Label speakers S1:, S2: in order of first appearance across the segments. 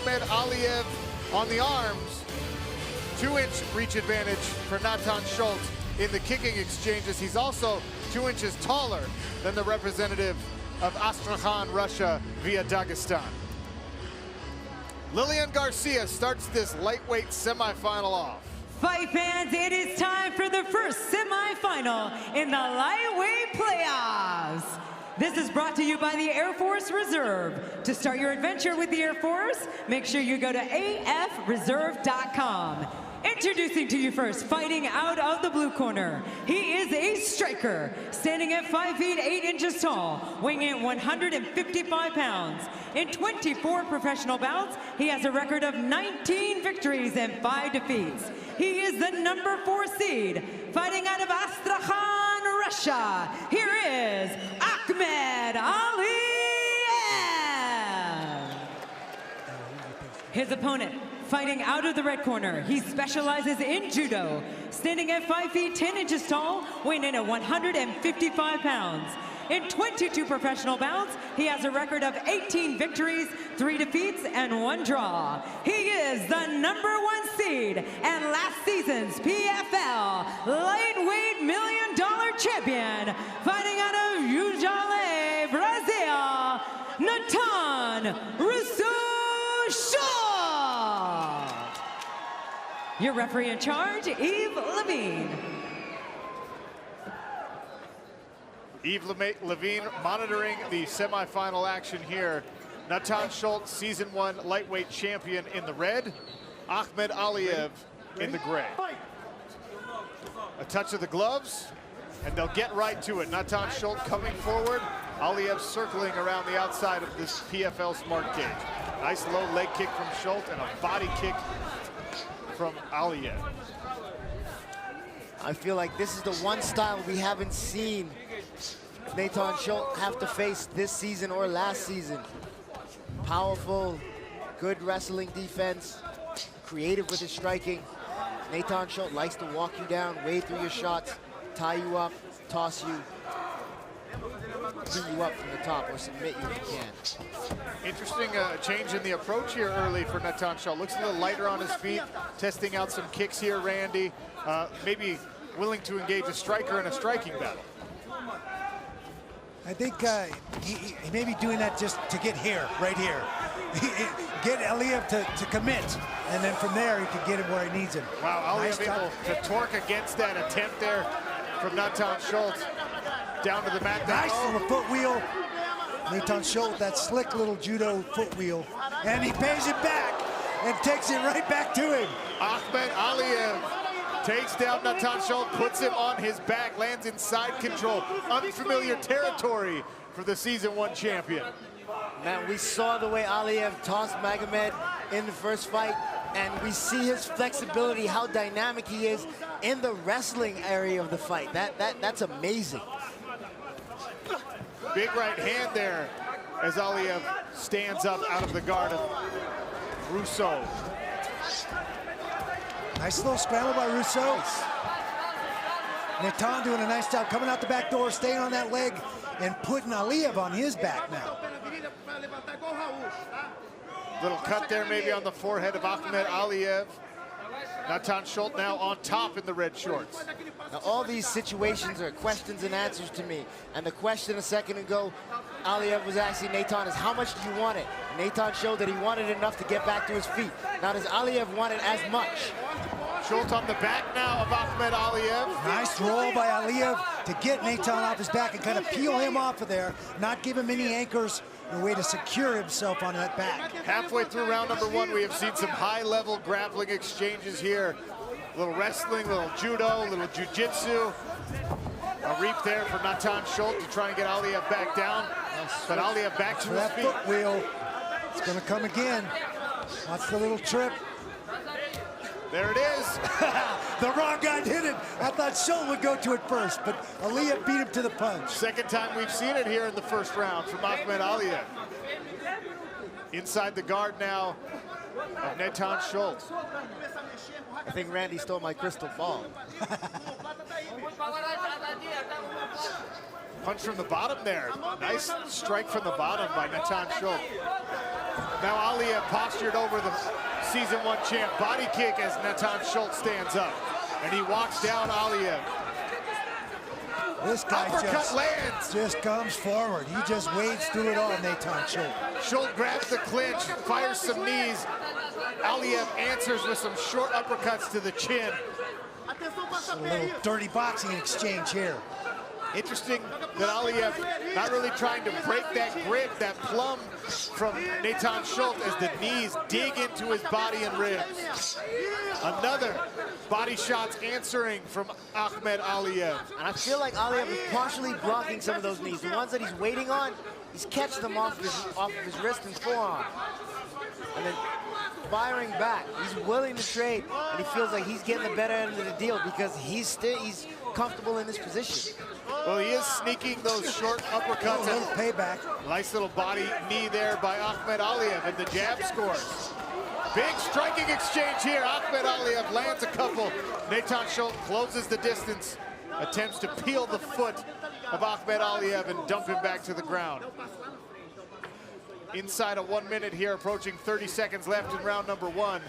S1: Ahmed Aliev on the arms. 2-inch reach advantage for Natan Schulte in the kicking exchanges. He's also 2 inches taller than the representative of Astrakhan, Russia, via Dagestan. Lilian Garcia starts this lightweight semifinal off.
S2: Fight fans, it is time for the first semifinal in the lightweight playoffs. This is brought to you by the Air Force Reserve. To start your adventure with the Air Force, make sure you go to afreserve.com. Introducing to you first, fighting out of the blue corner. He is a striker, standing at 5 feet 8 inches tall, weighing in 155 pounds. In 24 professional bouts, he has a record of 19 victories and 5 defeats. He is the number 4 seed, fighting out of Astrakhan, Russia. Here is Ahmed Aliev. His opponent, fighting out of the red corner, he specializes in judo, standing at 5 feet 10 inches tall, weighing in at 155 pounds. In 22 professional bouts, he has a record of 18 victories, 3 defeats, and 1 draw. He is the number 1 seed and last season's PFL lightweight $1 million champion, fighting out of Ujale, Brazil, Natan Schulte. Your referee in charge, Yves Levine.
S1: Yves Levine monitoring the semifinal action here. Natan Schulte, season 1 lightweight champion in the red. Ahmed Aliev in the gray. A touch of the gloves, and they'll get right to it. Natan Schulte coming forward. Aliev circling around the outside of this PFL smart cage. Nice low leg kick from Schulte and a body kick from Aliev.
S3: I feel like this is the one style we haven't seen Natan Schulte have to face this season or last season. Powerful, good wrestling defense, creative with his striking. Natan Schulte likes to walk you down, wade through your shots, tie you up, toss you, beat you up from the top or submit you if you can.
S1: Interesting change in the approach here early for Natan Schulte. Looks a little lighter on his feet, testing out some kicks here, Randy. Maybe willing to engage a striker in a striking battle.
S4: I think he may be doing that just to get here, right here. Get Aliev to commit, and then from there he can get him where he needs him.
S1: Wow,
S4: Nice
S1: Aliev able to torque against that attempt there from Natan Schulte. Down to the mat.
S4: Nice little foot wheel. Natan Schulte, that slick little judo foot wheel. And he pays it back and takes it right back to him.
S1: Ahmed Aliev takes down Natan Schulte, puts him on his back, lands in side control. Unfamiliar territory for the season 1 champion.
S3: Man, we saw the way Aliev tossed Magomed in the first fight, and we see his flexibility, how dynamic he is in the wrestling area of the fight. That's amazing.
S1: Big right hand there as Aliev stands up out of the guard of Rousseau.
S4: Nice little scramble by Rousseau. Natan doing a nice job coming out the back door, staying on that leg, and putting Aliev on his back now.
S1: Little cut there maybe on the forehead of Ahmed Aliev. Natan Schulte now on top in the red shorts.
S3: Now, all these situations are questions and answers to me. And the question a second ago, Aliev was asking Natan is, how much do you want it? Natan showed that he wanted enough to get back to his feet. Now, does Aliev want it as much?
S1: Schulte on the back now of Ahmed Aliev.
S4: Nice roll by Aliev to get Natan off his back and kind of peel him off of there, not give him any anchors, a way to secure himself on that back.
S1: Halfway through round number 1, we have seen some high-level grappling exchanges here. A little wrestling, a little judo, a little jiu-jitsu. A reap there for Natan Schulte to try and get Aliev back down. But Aliev back to his
S4: that
S1: feet.
S4: foot wheel, it's going to come again. Watch the little trip.
S1: There it is.
S4: The wrong guy did it. I thought Schulte would go to it first, but Aliev beat him to the punch.
S1: Second time we've seen it here in the first round from Ahmed Aliev. Inside the guard now of Natan Schulte.
S3: I think Randy stole my crystal ball.
S1: Punch from the bottom there. Nice strike from the bottom by Natan Schulte. Now Aliev postured over the season 1 champ. Body kick as Natan Schulte stands up. And he walks down Aliev.
S4: This guy
S1: lands.
S4: just comes forward. He just wades through it all, Natan Schulte.
S1: Schulte grabs the clinch, fires some knees. Aliev answers with some short uppercuts to the chin.
S4: A little dirty boxing exchange here.
S1: Interesting that Aliev not really trying to break that grip, that plum from Natan Schulte as the knees dig into his body and ribs. Another body shots answering from Ahmed Aliev.
S3: And I feel like Aliev is partially blocking some of those knees. The ones that he's waiting on, he's catching them off of his wrist and forearm. And then firing back. He's willing to trade, and he feels like he's getting the better end of the deal because he's comfortable in this position.
S1: Well, he is sneaking those short uppercuts.
S4: A little payback.
S1: Nice little body knee there by Ahmed Aliev, and the jab scores. Big striking exchange here. Ahmed Aliev lands a couple. Natan Schulte closes the distance, attempts to peel the foot of Ahmed Aliev and dump him back to the ground. Inside of 1 minute here, approaching 30 seconds left in round number 1.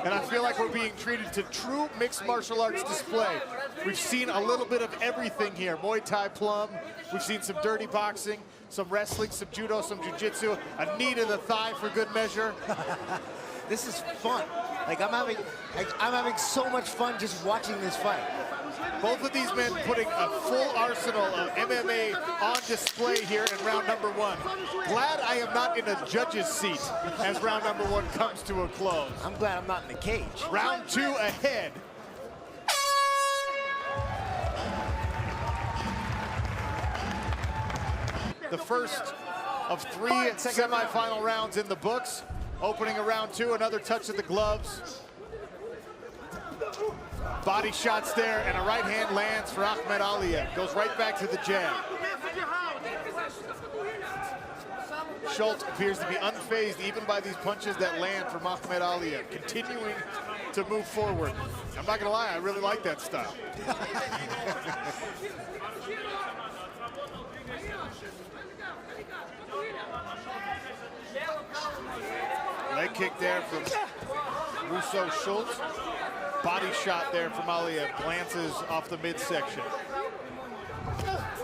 S1: And I feel like we're being treated to true mixed martial arts display. We've seen a little bit of everything here. Muay Thai plum, we've seen some dirty boxing, some wrestling, some judo, some jiu-jitsu, a knee to the thigh for good measure.
S3: This is fun. Like I'm having so much fun just watching this fight.
S1: Both of these men putting a full arsenal of MMA on display here in round number 1. Glad I am not in a judge's seat as round number 1 comes to a close.
S3: I'm glad I'm not in the cage.
S1: Round 2 ahead. The first of 3 semifinal rounds in the books. Opening of round 2, another touch of the gloves. Body shots there, and a right hand lands for Ahmed Aliev. Goes right back to the jab. Schulte appears to be unfazed even by these punches that land from Ahmed Aliev, continuing to move forward. I'm not gonna lie, I really like that style. Leg kick there from Russo Schulte. Body shot there from Aliev, glances off the midsection.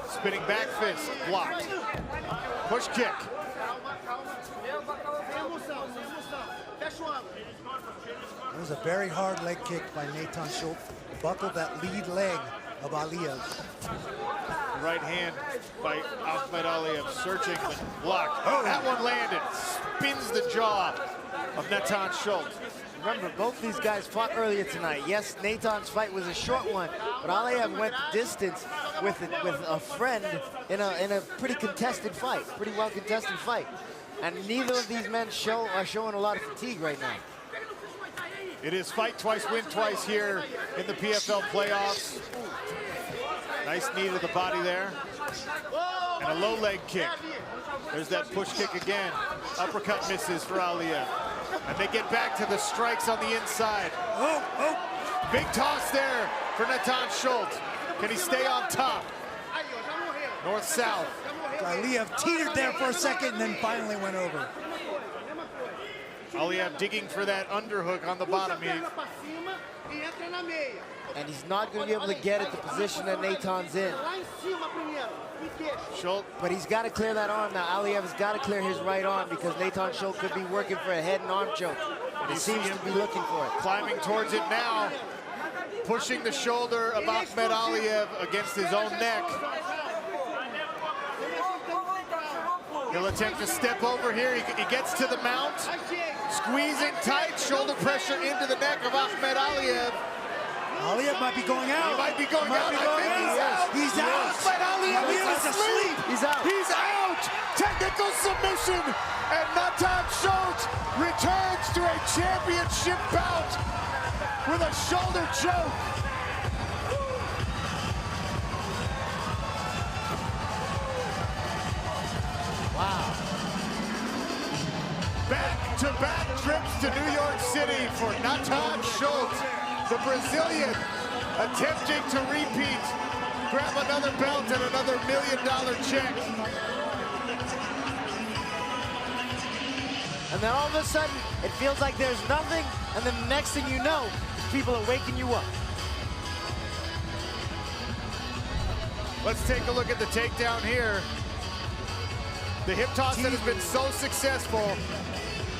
S1: Spinning back fist, blocked. Push kick.
S4: It was a very hard leg kick by Natan Schulte. Buckled that lead leg of Aliev.
S1: Right hand by Ahmed Aliev, searching, but blocked. Oh, that one landed. Spins the jaw of Natan Schulte.
S3: Remember, both these guys fought earlier tonight. Yes, Natan's fight was a short one, but Aliev went the distance with a friend in a pretty contested fight, pretty well contested fight. And neither of these men are showing a lot of fatigue right now.
S1: It is fight twice, win twice here in the PFL playoffs. Nice knee to the body there. And a low leg kick. There's that push kick again. Uppercut misses for Aliev. And they get back to the strikes on the inside. Big toss there for Natan Schulte. Can he stay on top? North-south.
S4: Aliev teetered there for a second and then finally went over.
S1: Aliev digging for that underhook on the bottom.
S3: And he's not going to be able to get at the position that Natan's in.
S1: Schulte.
S3: But he's got to clear that arm now. Aliev has got to clear his right arm because Natan Schulte could be working for a head and arm choke. He seems to be looking for it.
S1: Climbing towards it now. Pushing the shoulder of Ahmed Aliev against his own neck. He'll attempt to step over here. He gets to the mount. Squeezing tight, shoulder pressure into the neck of Ahmed Aliev.
S4: Aliev might be going out.
S1: He might be going out.
S4: He's out.
S1: Ahmed Aliev is asleep.
S3: He's out.
S1: He's out. Technical submission. And Natan Schulte returns to a championship bout with a shoulder choke.
S3: Wow.
S1: Back-to-back trips to New York City for Natan Schulte, the Brazilian, attempting to repeat, grab another belt and another $1 million check.
S3: And then all of a sudden, it feels like there's nothing, and then the next thing you know, people are waking you up.
S1: Let's take a look at the takedown here. The hip toss that has been so successful.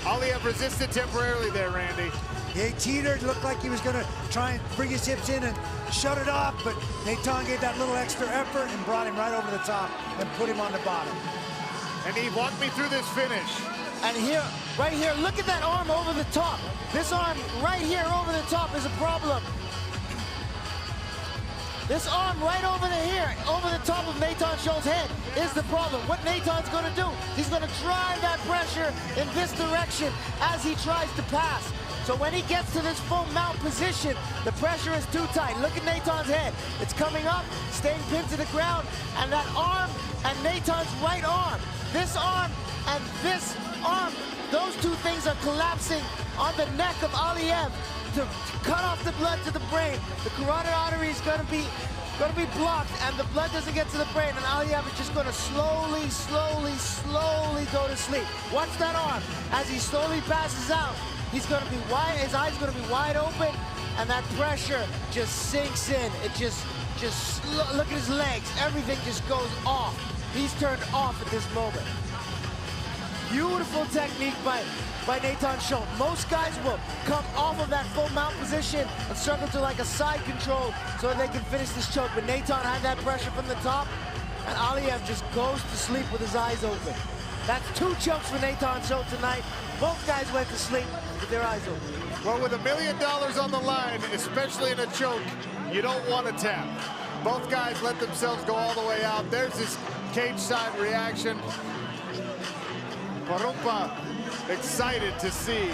S1: Aliev resisted temporarily there, Randy.
S4: Yeah, he teetered, looked like he was gonna try and bring his hips in and shut it off, but Natan gave that little extra effort and brought him right over the top and put him on the bottom.
S1: And he walked me through this finish.
S3: And here, right here, look at that arm over the top. This arm right here over the top is a problem. This arm right over the top of Natan Schulte's head is the problem. What Natan's gonna do, he's gonna drive that pressure in this direction as he tries to pass. So when he gets to this full mount position, the pressure is too tight. Look at Natan's head. It's coming up, staying pinned to the ground, and that arm and Natan's right arm, this arm and this arm, those two things are collapsing on the neck of Aliev to cut off the blood to the brain. The carotid artery is gonna be blocked, and the blood doesn't get to the brain, and Aliev is just gonna slowly go to sleep. Watch that arm. As he slowly passes out, he's gonna be wide, his eyes gonna be wide open, and that pressure just sinks in. It just look at his legs. Everything just goes off. He's turned off at this moment. Beautiful technique by Natan Schulte. Most guys will come off of that full mount position and struggle to like a side control so that they can finish this choke. But Natan had that pressure from the top, and Aliev just goes to sleep with his eyes open. That's 2 chokes for Natan Schulte tonight. Both guys went to sleep with their eyes open.
S1: Well, with $1 million on the line, especially in a choke, you don't want to tap. Both guys let themselves go all the way out. There's his cage side reaction. Parumpa excited to see